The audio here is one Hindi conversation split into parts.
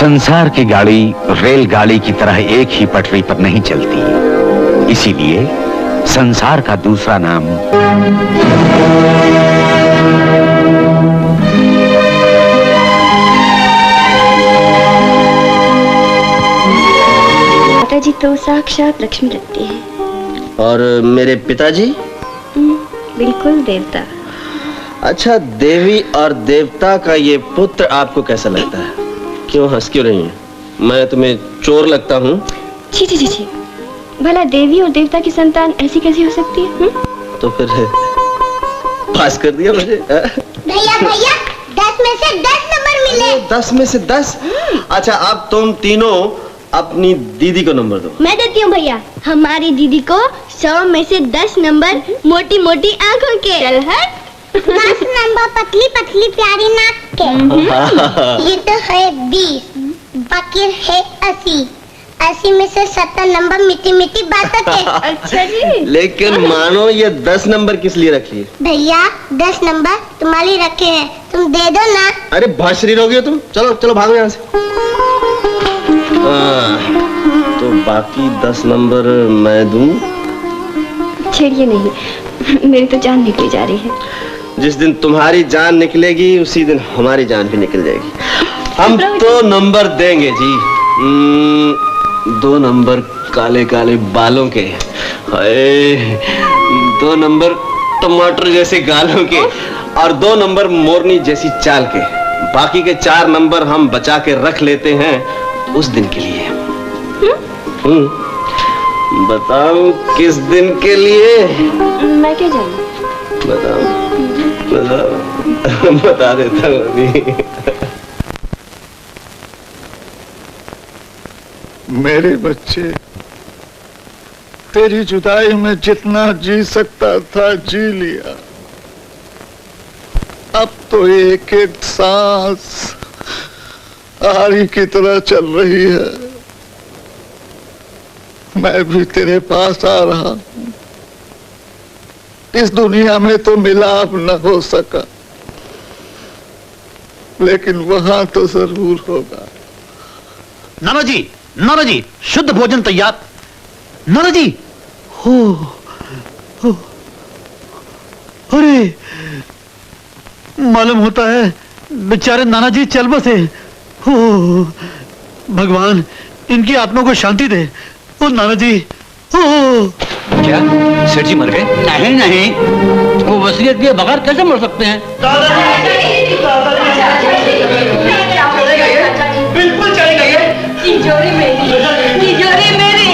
संसार की गाड़ी रेलगाड़ी की तरह एक ही पटरी पर नहीं चलती, इसीलिए संसार का दूसरा नाम माताजी तो साक्षात लक्ष्मी लगती है। और मेरे पिताजी? बिल्कुल देवता। अच्छा, देवी और देवता का ये पुत्र आपको कैसा लगता है? क्यों हंस क्यों रही हैं? मैं तुम्हें चोर लगता हूँ? छी छी छी छी, भला देवी और देवता की संतान ऐसी कैसी हो सकती है? तो फिर पास कर दिया मुझे। भैया भैया 10 में से 10 नंबर मिले। 10 में से 10? अच्छा, अब तुम तीनों अपनी दीदी को नंबर दो। मैं देती हूँ भैया। हमारी दीदी को 100 में से 10 नंबर मोटी मोटी आंखों के। चल हट। 10 नंबर पतली पतली प्यारी नाक के। ये तो है 20, बाकी है 80। 80 में से 70 नंबर मीठी मीठी बातों के। अच्छा जी। लेकिन मानो ये 10 नंबर किस लिए रखी है? भैया 10 नंबर तुम्हारे लिए रखे हैं, तुम दे दो ना। अरे भाषरी रहोगे हो तुम? चलो चलो भागो यहाँ से। तो बाकी 10 नंबर मैं दूं? छेड़िए नहीं, मेरी तो जान निकली जा रही है। जिस दिन तुम्हारी जान निकलेगी उसी दिन हमारी जान भी निकल जाएगी। हम तो नंबर देंगे जी। 2 नंबर काले काले बालों के, 2 नंबर टमाटर जैसे गालों के, और 2 नंबर मोरनी जैसी चाल के। बाकी के 4 नंबर हम बचा के रख लेते हैं उस दिन के लिए। बताओ किस दिन के लिए? मैं क्या जानूं? बताओ बताओ। बता देता हूँ अभी। मेरे बच्चे, तेरी जुदाई में जितना जी सकता था जी लिया। अब तो एक एक सांस आरी की तरह चल रही है। मैं भी तेरे पास आ रहा हूं। इस दुनिया में तो मिलाप न हो सका, लेकिन वहां तो जरूर होगा। नाना जी, शुद्ध भोजन तैयार। नाना जी, हो अरे मालूम होता है बेचारे नाना जी चल बसे। हो भगवान इनकी आत्मा को शांति दे। ओ नाना जी, हो। क्या सेठ जी मर गए? नहीं, वो वसीयत के बगैर कैसे मर सकते हैं? बिल्कुल चली गई है। तिजोरी मेरी, तिजोरी मेरी, तिजोरी मेरी।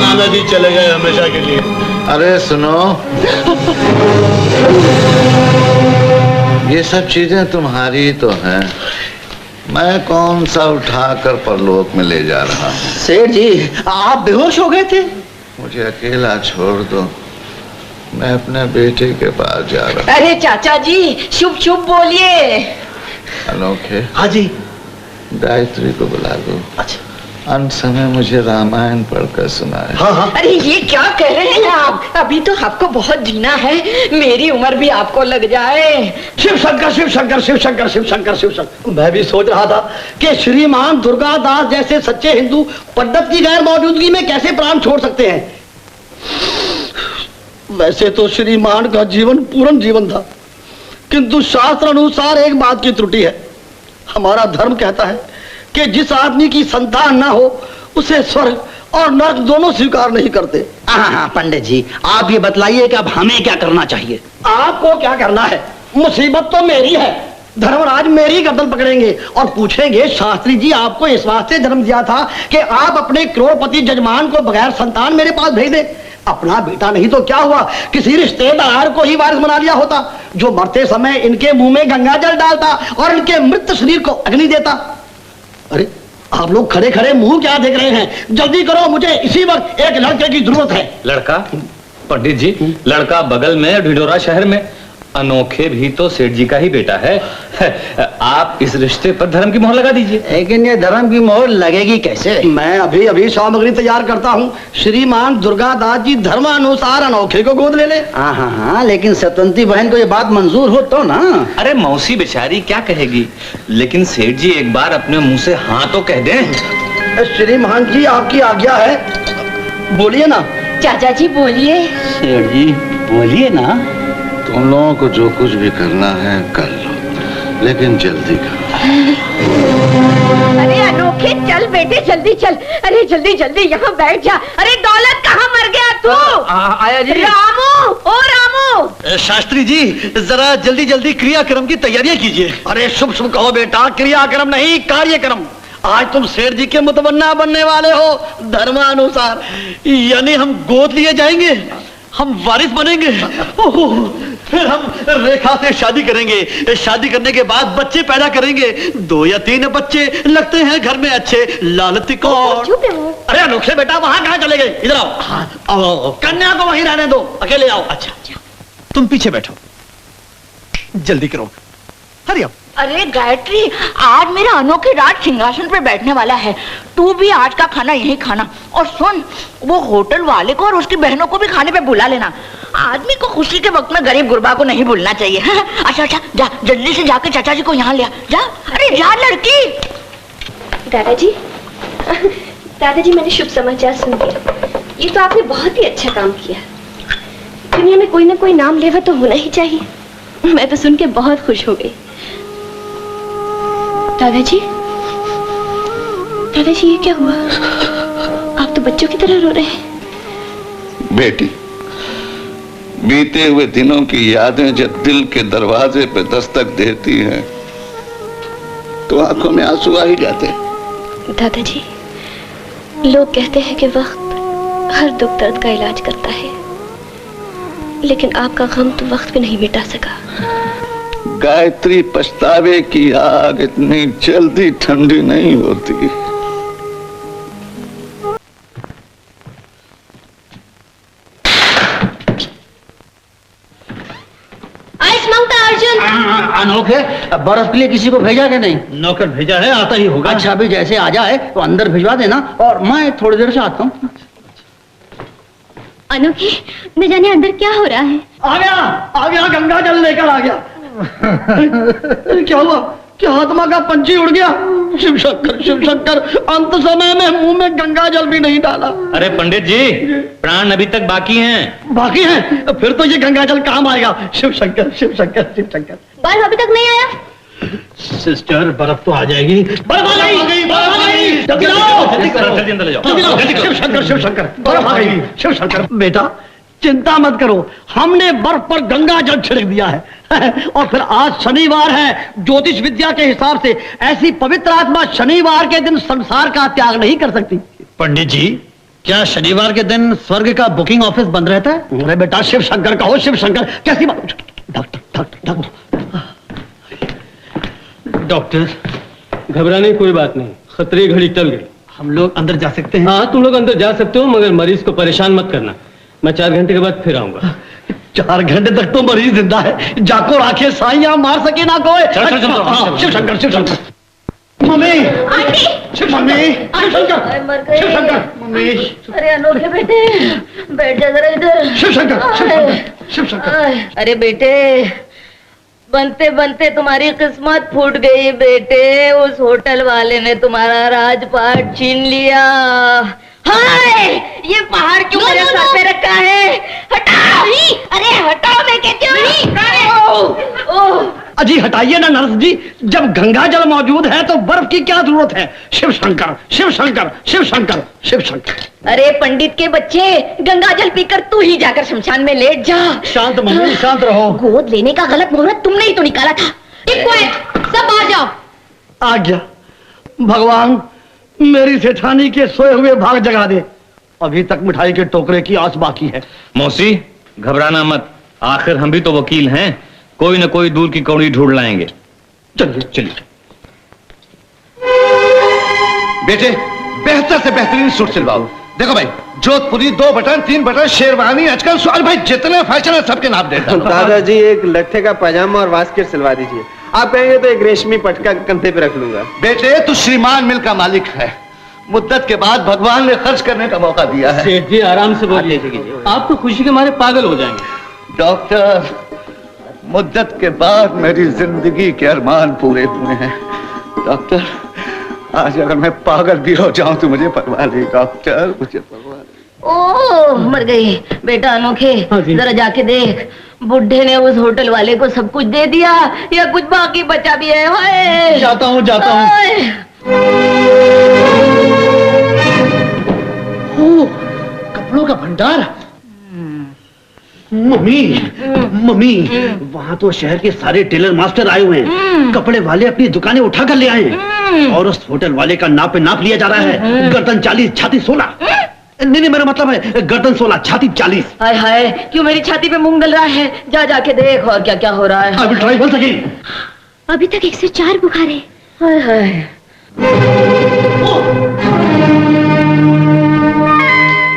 नाना जी चले गए हमेशा के लिए। अरे सुनो, ये सब चीजें तुम्हारी तो हैं। मैं कौन सा उठाकर परलोक में ले जा रहा हूँ? सेठ जी, आप बेहोश हो गए थे। मुझे अकेला छोड़ दो, मैं अपने बेटे के पास जा रहा हूँ। अरे चाचा जी, शुभ शुभ बोलिए। अनोखे, हाँ जी। गायत्री को बुला दो। अच्छा। अंत समय मुझे रामायण पढ़कर सुनाए। हाँ। अरे ये क्या कह रहे हैं आप? अभी तो आपको बहुत जीना है, मेरी उम्र भी आपको लग जाए। शिव शंकर शिव शंकर शिव शंकर शिव शंकर शिव शंकर। मैं भी सोच रहा था कि श्रीमान दुर्गादास जैसे सच्चे हिंदू पंडित की गैर मौजूदगी में कैसे प्राण छोड़ सकते हैं। वैसे तो श्रीमान का जीवन पूर्ण जीवन था, किंतु शास्त्र अनुसार एक बात की त्रुटि है। हमारा धर्म कहता है कि जिस आदमी की संतान ना हो उसे स्वर्ग और नरक दोनों स्वीकार नहीं करते। हाँ पंडित जी, आप ये बतलाइए कि अब हमें क्या करना चाहिए? आपको क्या करना है? मुसीबत तो मेरी है। धर्मराज मेरी गर्दन पकड़ेंगे और पूछेंगे, शास्त्री जी आपको इस वास्ते जन्म दिया था कि आप अपने करोड़पति जजमान को बगैर संतान मेरे पास भेज दें। अपना बेटा नहीं तो क्या हुआ, किसी रिश्तेदार को ही वारिस बना लिया होता, जो मरते समय इनके मुंह में गंगा जल डालता और इनके मृत शरीर को अग्नि देता। अरे आप लोग खड़े खड़े मुंह क्या देख रहे हैं? जल्दी करो, मुझे इसी वक्त एक लड़के की जरूरत है। लड़का? पंडित जी, लड़का बगल में ढिढोरा शहर में, अनोखे भी तो सेठ जी का ही बेटा है। आप इस रिश्ते पर धर्म की मोहर लगा दीजिए। लेकिन ये धर्म की मोहर लगेगी कैसे? मैं अभी अभी सामग्री तैयार करता हूँ। श्रीमान दुर्गादास जी धर्मानुसार अनोखे को गोद ले ले। हाँ, लेकिन सतवंती बहन को ये बात मंजूर हो तो ना। अरे मौसी बेचारी क्या कहेगी, लेकिन सेठ जी एक बार अपने मुंह से हाँ तो कह दें। श्रीमान जी आपकी आज्ञा है, बोलिए ना। चाचा जी बोलिए। सेठ जी बोलिए ना। तुम लोगों को जो कुछ भी करना है कर लो, लेकिन जल्दी करो। अरे अनोखे चल बेटे, जल्दी चल। अरे जल्दी जल्दी यहाँ बैठ जा। अरे दौलत कहाँ मर गया तू? आया जी। रामू, ओ रामू। शास्त्री जी जरा जल्दी जल्दी क्रियाक्रम की तैयारियां कीजिए। अरे शुभ शुभ कहो बेटा, क्रियाक्रम नहीं कार्यक्रम। आज तुम सेठ जी के मुतमन्ना बनने वाले हो धर्मानुसार, यानी हम गोद लिए जाएंगे, हम वारिस बनेंगे। फिर हम रेखा से शादी करेंगे, शादी करने के बाद बच्चे पैदा करेंगे, 2 या 3 बच्चे लगते हैं घर में अच्छे लाल तिकोर। अरे अनोखे बेटा वहां कहाँ चले गए? इधर आओ। कन्या को वहीं रहने दो, अकेले आओ। अच्छा, तुम पीछे बैठो, जल्दी करो, हरी अब। अरे गायत्री, आज मेरा अनोखे राज सिंहासन पे बैठने वाला है, तू भी आज का खाना यहीं खाना। और सुन, वो होटल वाले को और उसकी बहनों को भी खाने पे बुला लेना। आदमी को खुशी के वक्त में गरीब गुरबा को नहीं भूलना चाहिए। अच्छा, जा जल्दी से जाके चाचा जी को यहाँ ले आ। जा, अरे जा लड़की। दादाजी मैंने शुभ समाचार सुन लिया। ये तो आपने बहुत ही अच्छा काम किया। दुनिया में कोई ना कोई नाम लेवा तो होना ही चाहिए। मैं तो सुन के बहुत खुश हो गई। दादाजी ये क्या हुआ? आप तो बच्चों की तरह रो रहे हैं। बेटी, बीते हुए दिनों की यादें जब दिल के दरवाजे पे दस्तक देती हैं तो आंखों में आंसू आ ही जाते हैं। दादाजी, लोग कहते हैं कि वक्त हर दुख दर्द का इलाज करता है, लेकिन आपका गम तो वक्त भी नहीं मिटा सका। गायत्री, पछतावे की आग इतनी जल्दी ठंडी नहीं होती। आइस मांगता अर्जुन। अनोखे, बर्फ के लिए किसी को भेजा कि नहीं? नौकर भेजा है, आता ही होगा। अच्छा, अभी जैसे आ जाए तो अंदर भिजवा देना, और मैं थोड़ी देर से आता हूँ। अनोखे, न जाने अंदर क्या हो रहा है। आ गया, गंगा जल लेकर आ गया। क्या हुआ? क्या आत्मा का पंछी उड़ गया? शिव शंकर, अंत समय में मुंह में गंगा जल भी नहीं डाला। अरे पंडित जी, प्राण अभी तक बाकी हैं। बाकी हैं? फिर तो ये गंगा जल काम आएगा। शिव शंकर। बर्फ अभी तक नहीं आया। सिस्टर, बर्फ तो आ जाएगी। बर्फ आ गई। जल्दी अंदर ले जाओ। शिव शंकर, बर्फ आ गई। शिव शंकर बेटा, चिंता मत करो, हमने बर्फ पर गंगा जल छिड़क दिया है। और फिर आज शनिवार है, ज्योतिष विद्या के हिसाब से ऐसी पवित्र आत्मा शनिवार के दिन संसार का त्याग नहीं कर सकती। पंडित जी, क्या शनिवार के दिन स्वर्ग का बुकिंग ऑफिस बंद रहता है? अरे बेटा, शिव शंकर कहो, शिव शंकर। कैसी बात? डॉक्टर, घबराने की कोई बात नहीं, खतरे घड़ी टल गई। हम लोग अंदर जा सकते हैं? हाँ, तुम लोग अंदर जा सकते हो, मगर मरीज को परेशान मत करना। मैं 4 घंटे के बाद फिर आऊंगा। 4 घंटे तक तो मरीज जिंदा है, जाको राखे साइया मार सके ना कोई। शिव शंकर। मम्मी, शिव शंकर। मम्मी, अरे अनोखे बेटे, बैठ जा जरा इधर। शिव शंकर। अरे बेटे, बनते बनते तुम्हारी किस्मत फूट गई बेटे। उस होटल वाले ने तुम्हारा राजपाट छीन लिया। हाय, ये पहाड़ क्यों मेरे सर पे रखा है? हटाओ! अरे हटाओ, मैं कहती हूँ। अजी हटाइए ना नर्स जी, जब गंगा जल मौजूद है तो बर्फ की क्या जरूरत है? शिव शंकर। अरे पंडित के बच्चे, गंगा जल पीकर तू ही जाकर शमशान में लेट जा। शांत मम्मी, शांत रहो। गोद लेने का गलत मुहूर्त तुमने ही तो निकाला था। सब आ जाओ। आ गया। भगवान, मेरी सेठानी के सोए हुए भाग जगा दे। अभी तक मिठाई के टोकरे की आस बाकी है। मौसी, घबराना मत, आखिर हम भी तो वकील हैं, कोई न कोई दूर की कौड़ी ढूंढ लाएंगे। चलिए। बेटे, बेहतर से बेहतरीन सूट सिलवाओ, देखो भाई, जोधपुरी 2 बटन 3 बटन शेरवानी आजकल सवाल भाई जितने फैशन है सबके नाम देता हूं। दादाजी एक लट्ठे का पजामा और वास्केट सिलवा दीजिए। आप कहेंगे तो एक रेशमी पटका कंधे पे रख लूंगा। बेटे तू श्रीमान मिल का मालिक है, मुद्दत के बाद भगवान ने खर्च करने का मौका दिया है। सेठ जी आराम से बोलिए, आप तो खुशी के मारे पागल हो जाएंगे। डॉक्टर, मुद्दत के बाद मेरी जिंदगी के अरमान पूरे हुए हैं। डॉक्टर, आज अगर मैं पागल भी हो जाऊं तो मुझे परवाह नहीं डॉक्टर, मुझे परवाह नहीं। ओह, मर गई बेटा अनोखे। जरा जाके देख, बुढ़े ने उस होटल वाले को सब कुछ दे दिया या कुछ बाकी बचा भी है? हाय, जाता हूँ जाता हूँ। कपड़ों का भंडार। मम्मी, मम्मी, वहाँ तो शहर के सारे टेलर मास्टर आए हुए हैं। कपड़े वाले अपनी दुकानें उठा कर ले आए हैं और उस होटल वाले का नाप लिया जा रहा है। गर्दन 40, छाती 16। नहीं, मेरा मतलब है गर्दन 16, छाती 40। हाय हाय, क्यों मेरी छाती पे मूंग डल रहा है? जा जाके देख और क्या क्या हो रहा है। I will try once again. अभी तक 104 बुखार है। हाय हाय।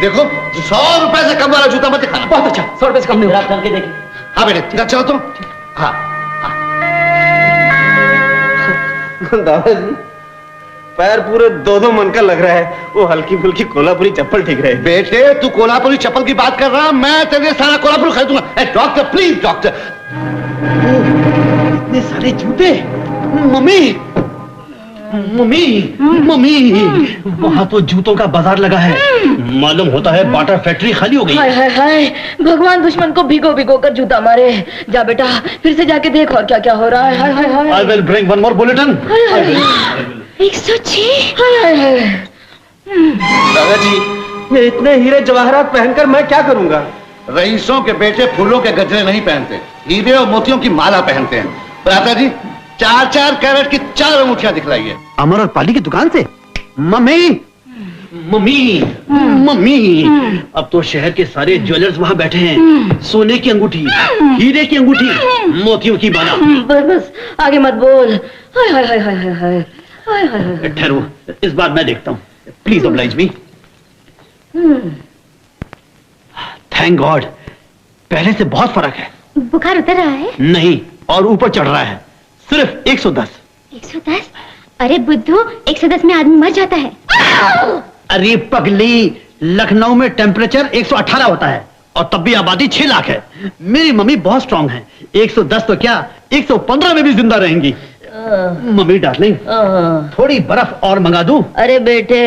देखो 100 रुपए से कम वाला जूता मत दिखाना। बहुत अच्छा, 100 रुपए से कम नहीं हो करके देखिए। हाँ बेटे, इधर चलो तुम। हाँ दादाजी पैर पूरे 2-2 मन का लग रहा है। वो हल्की फुल्की कोल्हापुरी चप्पल ठीक रहे। बेटे तू कोल्हापुरी चप्पल की बात कर रहा, मैं तेरे सारा कोल्हापुर खरीदूंगा। Doctor please doctor. इतने सारे जूते। मम्मी, मम्मी, मम्मी, वहाँ तो जूतों का बाजार लगा है। मालूम होता है बाटा फैक्ट्री खाली हो गई। हाय हाय हाय, भगवान दुश्मन को भिगो भिगो कर जूता मारे। जा बेटा, फिर से जाके देख और क्या क्या हो रहा है। हाय हाय हाय। I will bring one more bulletin. 106। हाय हाय हाय। दादाजी ये इतने हीरे जवाहरात पहनकर मैं क्या करूंगा? रईसों के बेटे फूलों के गजरे नहीं पहनते, हीरे और मोतियों की माला पहनते हैं। भ्राता जी 4-4 कैरेट की 4 अंगूठियां दिखलाइए। अमर और पाली की दुकान से। मम्मी, मम्मी, मम्मी, अब तो शहर के सारे ज्वेलर्स वहाँ बैठे हैं। सोने की अंगूठी, हीरे की अंगूठी, मोतियों की माला। बस बस, आगे मत बोल। हाय हाय हाय हाय हाय हाय हाय हाय। ठहरो, इस बार मैं देखता हूँ। Please oblige me. Thank God, पहले से बहुत फर्क है। बुखार उतर रहा है? नहीं, और ऊपर चढ़ रहा है। सिर्फ 110। 110? अरे बुद्धू, 110 में आदमी मर जाता है। अरे पगली, लखनऊ में टेम्परेचर 118 होता है और तब भी आबादी 6 लाख है। मेरी मम्मी बहुत स्ट्रांग है। 110 तो क्या, 115 में भी जिंदा रहेंगी। मम्मी डार्लिंग, थोड़ी बर्फ और मंगा दूं? अरे बेटे,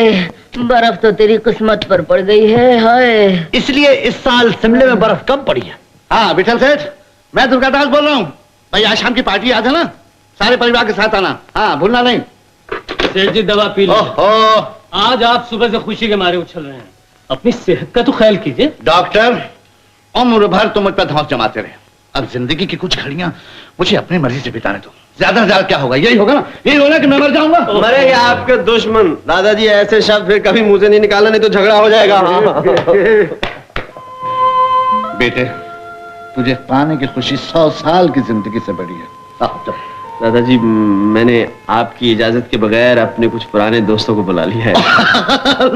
बर्फ तो तेरी किस्मत पर पड़ गई है। हाय, इसलिए इस साल शिमले में बर्फ कम पड़ी है। हाँ विठल सेठ, मैं दुर्गादास बोल रहा हूँ। भाई आज शाम की पार्टी याद है ना? सारे परिवार के साथ आना। हाँ भूलना नहीं। सेठ जी दवा पी लो। आज आप सुबह से खुशी के मारे उछल रहे हैं, अपनी सेहत का तो ख्याल कीजिए। डॉक्टर, उम्र भर तुम मुझ पर धौंस जमाते रहे, अब जिंदगी की कुछ घड़ियां मुझे अपनी मर्जी से बिताने दो। ज्यादा से ज्यादा क्या होगा? यही होगा ना, यही होगा कि मैं मर जाऊंगा। मरेंगे आपके दुश्मन। दादाजी ऐसे शब्द फिर कभी मुंह से नहीं निकालना, नहीं तो झगड़ा हो जाएगा। बेटे, तुझे पाने की खुशी 100 साल की जिंदगी से बड़ी है। दादाजी मैंने आपकी इजाजत के बगैर अपने कुछ पुराने दोस्तों को बुला लिया है।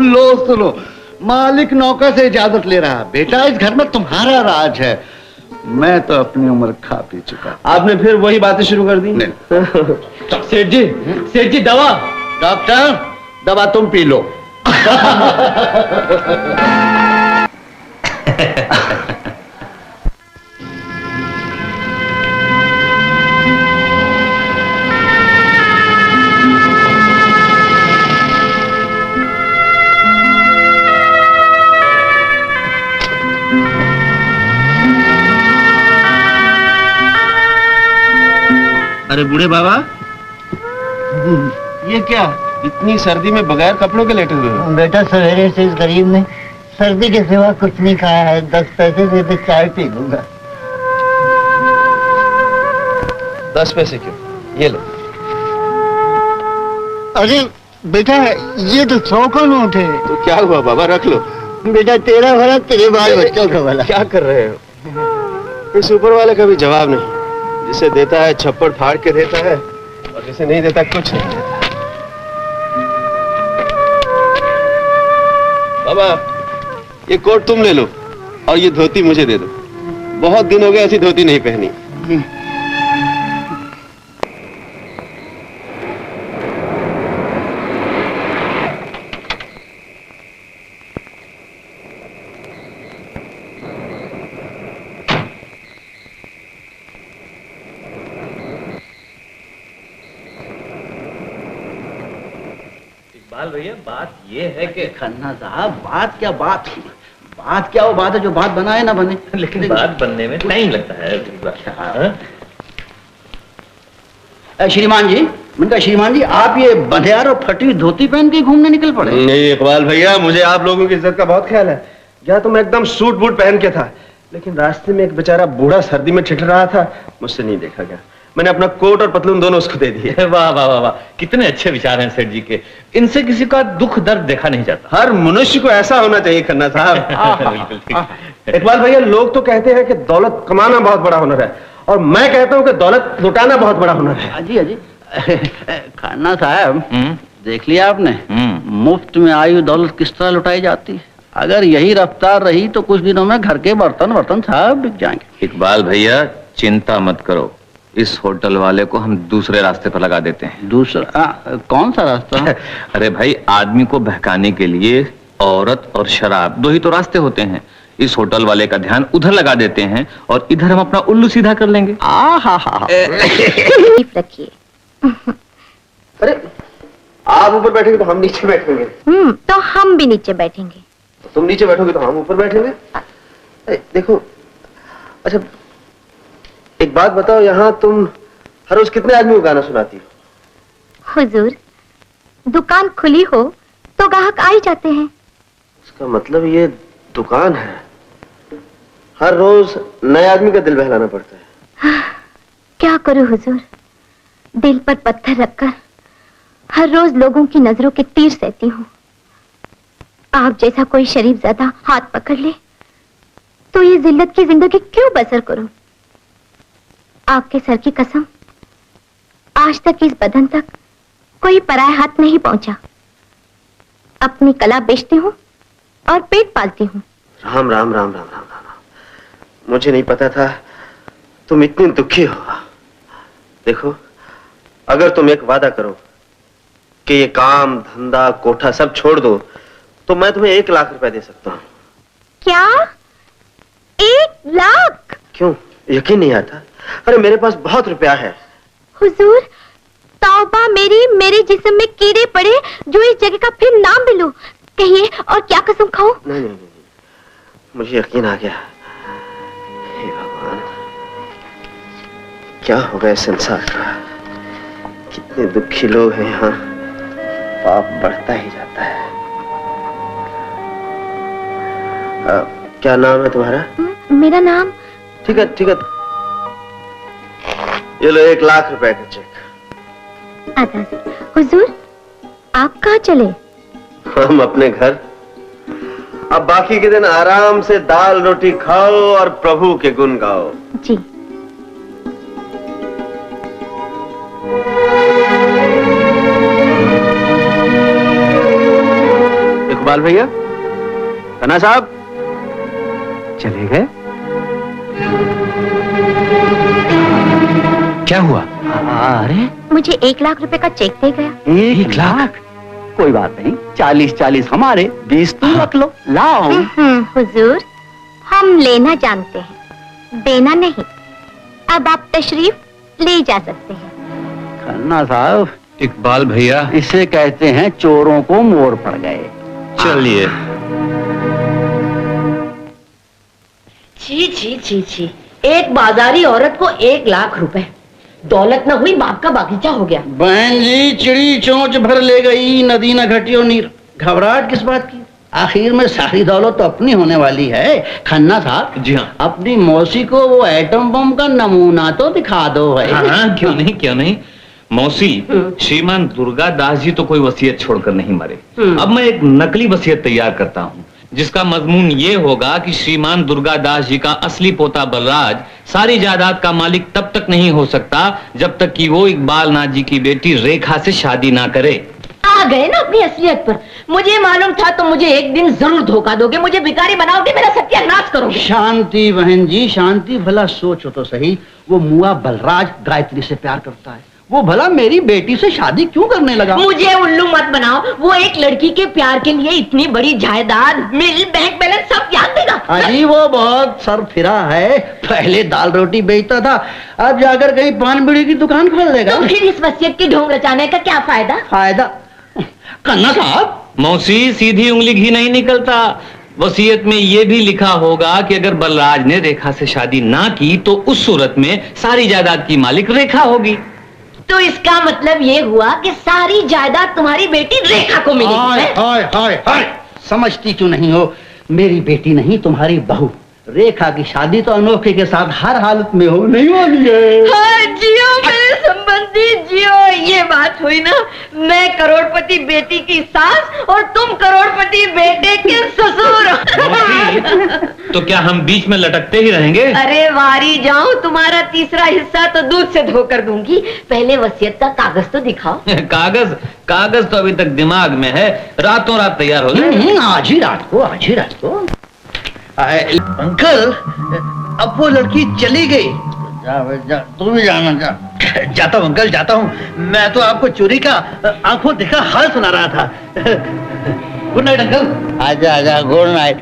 लो सुनो, मालिक नौकर से इजाजत ले रहा। बेटा इस घर में तुम्हारा राज है, मैं तो अपनी उम्र खा पी चुका। आपने फिर वही बातें शुरू कर दी। सेठ जी दवा। डॉक्टर, दवा तुम पी लो। अरे बूढ़े बाबा, ये क्या इतनी सर्दी में बगैर कपड़ों के लेटे हुए हो? बेटा सवेरे से इस गरीब ने सर्दी के सिवा कुछ नहीं खाया है। 10 पैसे दे दे, चाय पी लूंगा। 10 पैसे क्यों? ये लो। अरे बेटा, ये तो 100 का नोट है। तो क्या हुआ बाबा, रख लो। बेटा तेरा भला, तेरे बाल बच्चों का भला। क्या कर रहे हो? इस ऊपर वाले का भी जवाब नहीं। जिसे देता है छप्पड़ फाड़ के देता है और जिसे नहीं देता कुछ नहीं देता। बाबा ये कोट तुम ले लो और ये धोती मुझे दे दो। बहुत दिन हो गए ऐसी धोती नहीं पहनी। इकबाल भैया बात ये है कि खन्ना साहब बात क्या वो बात है जो बात बनाए ना बने। लेकिन बात बनने में टाइम लगता है। श्रीमान जी, मैंने कहा श्रीमान जी आप ये बंधियार और फटी धोती पहन के घूमने निकल पड़े। नहीं इकबाल भैया, मुझे आप लोगों की इज्जत का बहुत ख्याल है। या तो मैं एकदम सूट बूट पहन के था, लेकिन रास्ते में एक बेचारा बूढ़ा सर्दी में ठिठुर रहा था, मुझसे नहीं देखा गया। मैंने अपना कोट और पतलून दोनों उसको दे दिए। वाह वाह वाह वाह, कितने अच्छे विचार हैं सेठ जी के। इनसे किसी का दुख दर्द देखा नहीं जाता। हर मनुष्य को ऐसा होना चाहिए खन्ना साहब। बिल्कुल ठीक। इकबाल भैया, लोग तो कहते हैं कि दौलत कमाना बहुत बड़ा हुनर है, और मैं कहता हूँ कि दौलत लुटाना बहुत बड़ा हुनर है। अजी अजी खन्ना साहब, देख लिया आपने मुफ्त में आई दौलत किस तरह लुटाई जाती है। अगर यही रफ्तार रही तो कुछ दिनों में घर के बर्तन सब बिक जाएंगे। इकबाल भैया चिंता मत करो, इस होटल वाले को हम दूसरे रास्ते पर लगा देते हैं। दूसरा कौन सा रास्ता? अरे भाई, आदमी को बहकाने के लिए औरत और शराब दो ही तो रास्ते होते हैं। इस होटल वाले का ध्यान उधर लगा देते हैं और इधर हम अपना उल्लू सीधा कर लेंगे। रखिए। अरे आप ऊपर बैठेंगे तो हम नीचे बैठेंगे। तो हम भी नीचे बैठेंगे। तुम नीचे बैठोगे तो हम ऊपर बैठेंगे। देखो, अच्छा एक बात बताओ, यहाँ तुम हर रोज कितने आदमी को गाना सुनाती हो? हुजूर, दुकान खुली हो तो ग्राहक आ ही जाते हैं। इसका मतलब ये दुकान है, हर रोज नए आदमी का दिल बहलाना पड़ता है। क्या करूं हुजूर, दिल पर पत्थर रखकर हर रोज लोगों की नजरों के तीर सहती हूँ। आप जैसा कोई शरीफ ज़्यादा हाथ पकड़ ले तो ये जिल्लत की जिंदगी क्यों बसर करूं? आपके सर की कसम, आज तक इस बदन तक कोई पराया हाथ नहीं पहुंचा। अपनी कला बेचती हूँ और पेट पालती हूँ। राम राम राम राम राम राम। मुझे नहीं पता था तुम इतनी दुखी हो। देखो, अगर तुम एक वादा करो कि ये काम धंधा कोठा सब छोड़ दो तो मैं तुम्हें 1 लाख रुपए दे सकता हूँ। क्या 1 लाख? क्यों यकीन नहीं आता? अरे मेरे पास बहुत रुपया है। हुजूर, तौबा मेरे जिस्म में कीड़े पड़े जो इस जगह का फिर नाम भी लो। कहिए और क्या कसम खाऊं? नहीं नहीं नहीं, मुझे यकीन आ गया। हे भगवान, क्या हो गया संसार का? कितने दुखी लोग हैं यहाँ, पाप बढ़ता ही जाता है। क्या नाम है तुम्हारा? मेरा नाम? ठीक है ठीक है, ये लो 1 लाख रुपए का चेक। हुजूर, आप कहाँ चले? हम अपने घर। अब बाकी के दिन आराम से दाल रोटी खाओ और प्रभु के गुण गाओ। जी। इकबाल भैया, कन्ना साहब चले गए? क्या हुआ? अरे मुझे 1 लाख रुपए का चेक दे गया। 1 लाख? कोई बात नहीं, 40-40 हमारे, 20 तुम रख लो। लाओ। हुजूर, हम लेना जानते हैं, देना नहीं। अब आप तशरीफ ले जा सकते हैं। खन्ना साहब, इकबाल भैया, इसे कहते हैं चोरों को मोर पड़ गए। चलिए। छी छी छी छी, एक बाजारी औरत को 1 लाख रुपए, दौलत न हुई बाप का बागीचा हो गया। बहन जी, चिड़ी चोंच भर ले गई, नदी न घटियो नीर। घबराहट किस बात की? आखिर में सारी दौलत तो अपनी होने वाली है। खन्ना साहब, जी हाँ, अपनी मौसी को वो एटम बम का नमूना तो दिखा दो भाई। हाँ, क्यों नहीं। मौसी, श्रीमान दुर्गादास जी तो कोई वसीयत छोड़कर नहीं मरे। अब मैं एक नकली वसीयत तैयार करता हूँ, जिसका मजमून ये होगा कि श्रीमान दुर्गादास जी का असली पोता बलराज सारी जायदाद का मालिक तब तक नहीं हो सकता जब तक कि वो इकबाल नाथ जी की बेटी रेखा से शादी ना करे। आ गए ना अपनी असलियत पर। मुझे मालूम था तुम मुझे एक दिन जरूर धोखा दोगे, मुझे भिखारी बनाओगे, मेरा सत्यानाश करोगे। शांति बहन जी, शांति। भला सोचो तो सही, वो मुआ बलराज गायत्री से प्यार करता है, वो भला मेरी बेटी से शादी क्यों करने लगा? मुझे उल्लू मत बनाओ। वो एक लड़की के प्यार के लिए इतनी बड़ी जायदाद, मिल, बैंक बैलेंस सब त्याग देगा। अजी वो बहुत सर फिरा है। पहले दाल रोटी बेचता था, अब जाकर कहीं पान बीड़ी की दुकान खोल देगा। तो फिर इस वसीयत की ढोंग रचाने का क्या फायदा? फायदा करना साहब। मौसी, सीधी उंगली घी नहीं निकलता। वसीयत में यह भी लिखा होगा कि अगर बलराज ने रेखा से शादी ना की तो उस सूरत में सारी जायदाद की मालिक रेखा होगी। तो इसका मतलब ये हुआ कि सारी जायदाद तुम्हारी बेटी रेखा को मिलेगी। हाय हाय हाय हाय, समझती क्यों नहीं हो? मेरी बेटी नहीं, तुम्हारी बहू रेखा की शादी तो अनोखे के साथ हर हालत में हो नहीं वाली है। हाँ, जियो मेरे संबंधी, जियो। ये बात हुई ना, मैं करोड़पति बेटी की सास और तुम करोड़पति बेटे के ससुर। तो क्या हम बीच में लटकते ही रहेंगे? अरे वारी जाऊं, तुम्हारा तीसरा हिस्सा तो दूध से धोकर दूंगी। पहले वसीयत का कागज तो दिखाओ। कागज तो अभी तक दिमाग में है, रातों रात तैयार हो जाए। आज ही रात को, आज ही रात को। अंकल, अब वो लड़की चली गई। जा, तू भी जाना। जाता हूँ अंकल, जाता हूँ। मैं तो आपको चोरी का आंखों देखा हाल सुना रहा था। Good night uncle. आजा आजा, गुड नाइट।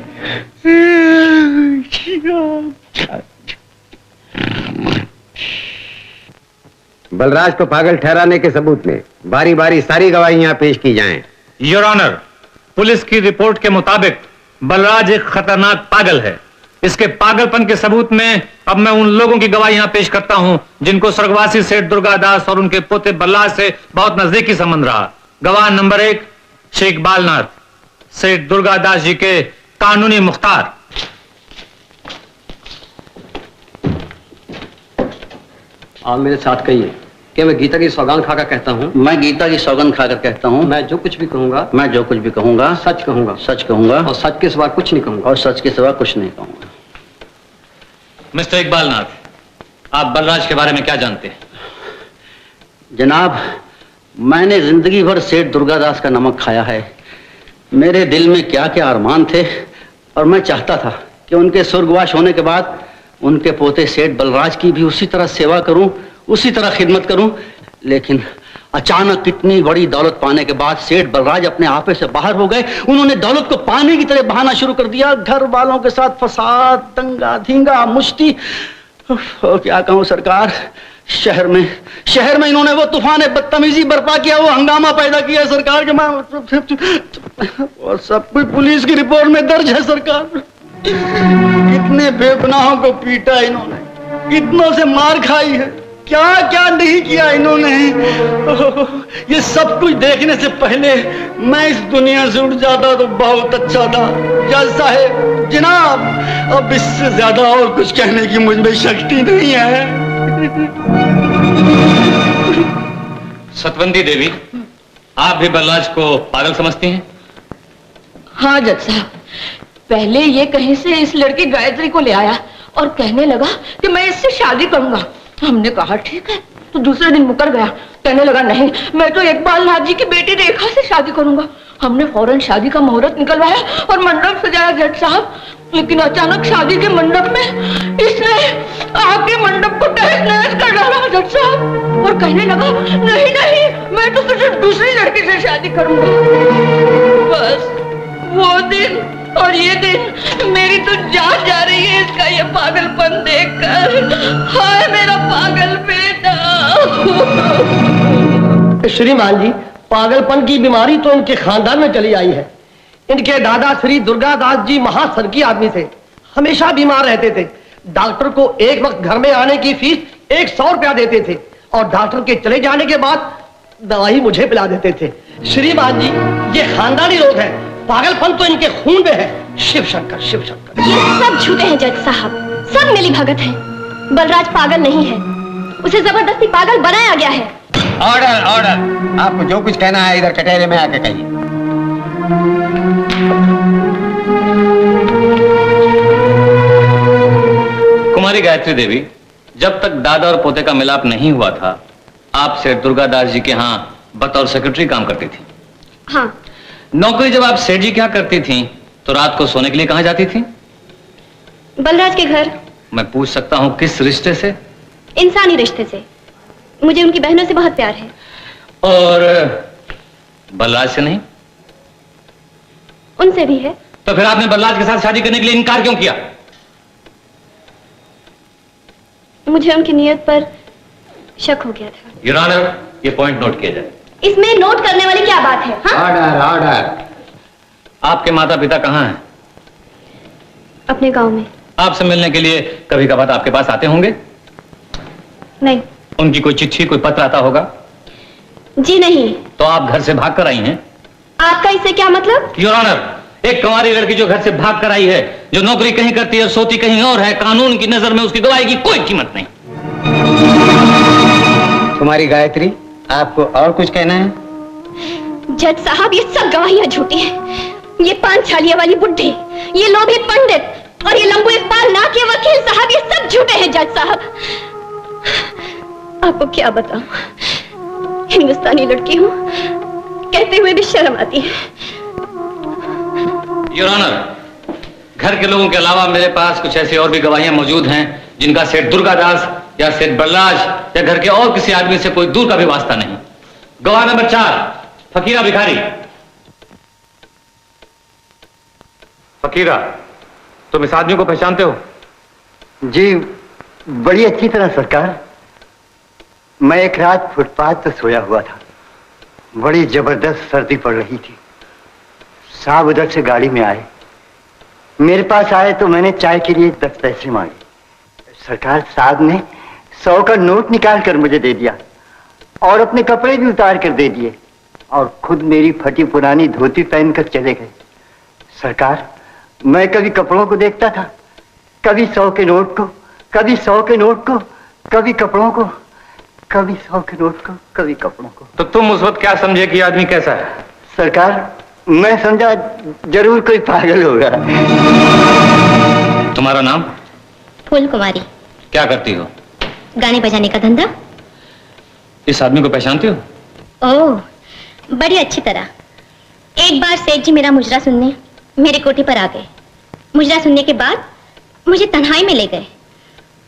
बलराज को पागल ठहराने के सबूत में बारी बारी सारी गवाहियां पेश की जाएं। योर ऑनर, पुलिस की रिपोर्ट के मुताबिक बलराज एक खतरनाक पागल है। इसके पागलपन के सबूत में अब मैं उन लोगों की गवाहियां पेश करता हूं जिनको स्वर्गवासी सेठ दुर्गादास और उनके पोते बलराज से बहुत नजदीकी संबंध रहा। गवाह नंबर 1 शेख बालनाथ, सेठ दुर्गादास जी के कानूनी मुख्तार। आप मेरे साथ कहिए कि मैं गीता की सौगान खाकर कहता हूँ। मैं गीता की सौगंध खाकर कहता हूँ, मैं जो कुछ भी कहूंगा, मैं जो कुछ भी कहूंगा सच कहूंगा, सच कहूंगा, और सच के सिवा कुछ नहीं कहूंगा, और सच के सिवा कुछ नहीं कहूंगा। मिस्टर इकबालनाथ, आप बलराज के बारे में क्या जानते हैं? जनाब, मैंने जिंदगी भर सेठ दुर्गादास का नमक खाया है। मेरे दिल में क्या क्या अरमान थे, और मैं चाहता था कि उनके स्वर्गवास होने के बाद उनके पोते सेठ बलराज की भी उसी तरह सेवा करूं, उसी तरह खिदमत करूं। लेकिन अचानक इतनी बड़ी दौलत पाने के बाद सेठ बलराज अपने आपे से बाहर हो गए। उन्होंने दौलत को पानी की तरह बहाना शुरू कर दिया। घर वालों के साथ फसाद, दंगा धींगा, मुश्ती। और क्या कहूं सरकार, शहर में इन्होंने वो तूफान बदतमीजी बर्पा किया, वो हंगामा पैदा किया सरकार के। और सब कुछ पुलिस की रिपोर्ट में दर्ज है सरकार। कितने बेगुनाहों को पीटा इन्होंने, कितनों से मार खाई है, क्या क्या नहीं किया इन्होंने। ये सब कुछ देखने से पहले मैं इस दुनिया से उठ जाता तो बहुत अच्छा था। जज साहब, जनाब, अब इससे ज्यादा और कुछ कहने की मुझ में शक्ति नहीं है। सतवंती देवी, आप भी बलराज को पागल समझती हैं? हाँ जज साहब, पहले ये कहीं से इस लड़की गायत्री को ले आया और कहने लगा कि मैं इससे शादी करूंगा। हमने कहा ठीक है, तो दूसरे दिन मुकर गया। कहने लगा नहीं, मैं तो इकबालनाथ जी की बेटी रेखा से शादी करूंगा। हमने फौरन शादी का मुहूर्त निकलवाया और मंडप सजाया जज साहब। लेकिन अचानक शादी के मंडप में इसने आके मंडप को तहस नहस कर डाला जज साहब, और कहने लगा नहीं नहीं, मैं तो सिर्फ दूसरी लड़की से शादी करूंगा। बस वो दिन और ये दिन मेरी तो जान जा रही है इसका ये पागलपन देखकर। हाय मेरा पागल बेटा। श्रीमान जी, पागलपन की बीमारी तो इनके खानदान में चली आई है। इनके दादा श्री दुर्गादास जी महासन की आदमी थे, हमेशा बीमार रहते थे। डॉक्टर को एक वक्त घर में आने की फीस 100 रुपया देते थे, और डॉक्टर के चले जाने के बाद दवाई मुझे पिला देते थे। श्रीमान जी, ये खानदानी रोग है, पागलपन तो इनके खून में है। शिव शंकर, शिव शंकर। ये सब झूठे हैं जज साहब, सब मिली भगत है। बलराज पागल नहीं है, उसे जबरदस्ती पागल बनाया गया है। Order, order. आपको जो कुछ कहना है इधर कटहरे में आके कहिए। कुमारी गायत्री देवी, जब तक दादा और पोते का मिलाप नहीं हुआ था, आप सेठ दुर्गादास जी के यहाँ बतौर सेक्रेटरी काम करती थी। हाँ। नौकरी जब आप सेठ जी क्या करती थी तो रात को सोने के लिए कहाँ जाती थी? बलराज के घर। मैं पूछ सकता हूँ किस रिश्ते से? इंसानी रिश्ते से। मुझे उनकी बहनों से बहुत प्यार है। और बलराज से नहीं? उनसे भी है। तो फिर आपने बलराज के साथ शादी करने के लिए इनकार क्यों किया? मुझे उनकी नीयत पर शक हो गया था। योर ऑनर, ये पॉइंट नोट किया जाए। इसमें नोट करने वाली क्या बात है? हाँ? Order order. आपके माता पिता कहाँ हैं? अपने गांव में। आपसे मिलने के लिए कभी कभार आपके पास आते होंगे? नहीं। उनकी कोई चिट्ठी कोई पत्र आता होगा? जी नहीं। तो आप घर से भाग कर आई हैं? आपका इससे क्या मतलब? योर ऑनर, एक कुंवारी लड़की जो घर से भाग कर आई है, जो नौकरी कहीं करती है, सोती कहीं और है, कानून की नजर में उसकी गवाही की कोई कीमत नहीं। तुम्हारी गायत्री, आपको और कुछ कहना है? जज साहब, ये सब गवाहियां झूठी हैं। ये 5 छालिया वाली बुड्ढी, ये लोभी पंडित और ये लंबू इकबाल ना के वकील साहब, ये सब झूठे हैं जज साहब। आपको क्या बताऊं, हिंदुस्तानी लड़की हूं, कहते हुए भी शर्म आती है। योर ऑनर, घर के लोगों के अलावा मेरे पास कुछ ऐसी और भी गवाहियां मौजूद हैं जिनका सेठ दुर्गादास या सेठ बलराज या घर के और किसी आदमी से कोई दूर का भी वास्ता नहीं। गवाह नंबर 4, फकीरा भिखारी। फकीरा, तुम इस आदमी को पहचानते हो? जी, बड़ी अच्छी तरह सरकार। मैं एक रात फुटपाथ पर सोया हुआ था। बड़ी जबरदस्त सर्दी पड़ रही थी। साहब उधर से गाड़ी में आए, मेरे पास आए तो मैंने चाय के लिए 10 पैसे मांगे। सरकार, साहब ने 100 का नोट निकाल कर मुझे दे दिया और अपने कपड़े भी उतार कर दे दिए और खुद मेरी फटी पुरानी धोती पहनकर चले गए। सरकार, मैं कभी कपड़ों को देखता था, कभी 100 के नोट को, कभी 100 के नोट को, कभी कपड़ों को, कभी 100 के नोट को, कभी कपड़ों को। तो तुम उस वक्त क्या समझे कि आदमी कैसा है? सरकार, मैं समझा जरूर कोई पागल होगा। तुम्हारा नाम? फूल कुमारी। क्या करती हो? गाने बजाने का धंधा। इस आदमी को पहचानती हो? ओह, बड़ी अच्छी तरह। एक बार सेठ जी मेरा मुजरा सुनने मेरे कोठी पर आ गए। मुजरा सुनने के बाद मुझे तन्हाई में ले गए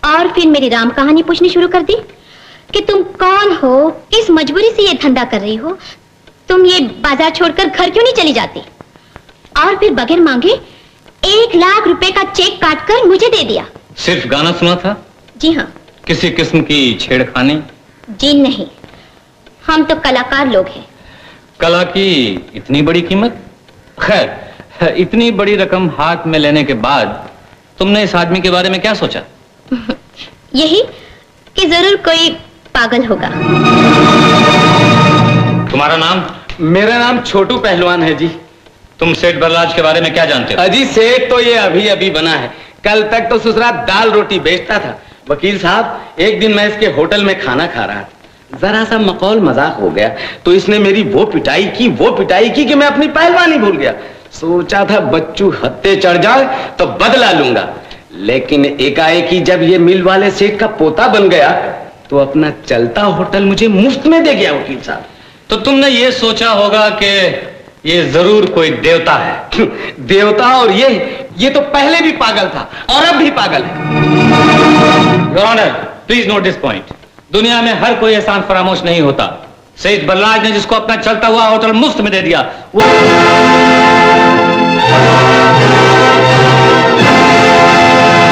और फिर मेरी राम कहानी पूछनी शुरू कर दी कि तुम कौन हो, किस मजबूरी से ये धंधा कर रही हो, तुम ये बाजार छोड़कर घर क्यों नहीं चली जाती? और फिर बगैर मांगे 1 लाख रुपए का चेक काटकर मुझे दे दिया। सिर्फ गाना सुना था? जी हाँ। किसी किस्म की छेड़खानी? जी नहीं, हम तो कलाकार लोग हैं। कला की इतनी बड़ी कीमत? खैर, इतनी बड़ी रकम हाथ में लेने के बाद तुमने इस आदमी के बारे में क्या सोचा? यही कि जरूर कोई पागल होगा। तुम्हारा नाम? मेरा नाम छोटू पहलवान है जी। तुम सेठ बलराज के बारे में क्या जानते हो? अजी, सेठ तो ये अभी अभी बना है। कल तक तो ससुरा दाल रोटी बेचता था। वकील साहब, एक दिन मैं इसके होटल में खाना खा रहा था, जरा सा मखौल मजाक हो गया तो इसने मेरी वो पिटाई की कि मैं अपनी पहलवानी भूल गया। सोचा था बच्चू हत्ते चढ़ जाए तो बदला लूंगा, लेकिन एकाएकी जब ये मिल वाले सेठ का पोता बन गया तो अपना चलता होटल मुझे मुफ्त में दे गया। वकील साहब, तो तुमने ये सोचा होगा कि ये जरूर कोई देवता है। देवता और ये तो पहले भी पागल था और अब भी पागल है। Your honour, please note this point. दुनिया में हर कोई एहसान फरामोश नहीं होता। सेठ बलराज ने जिसको अपना चलता हुआ होटल मुफ्त में दे दिया, वो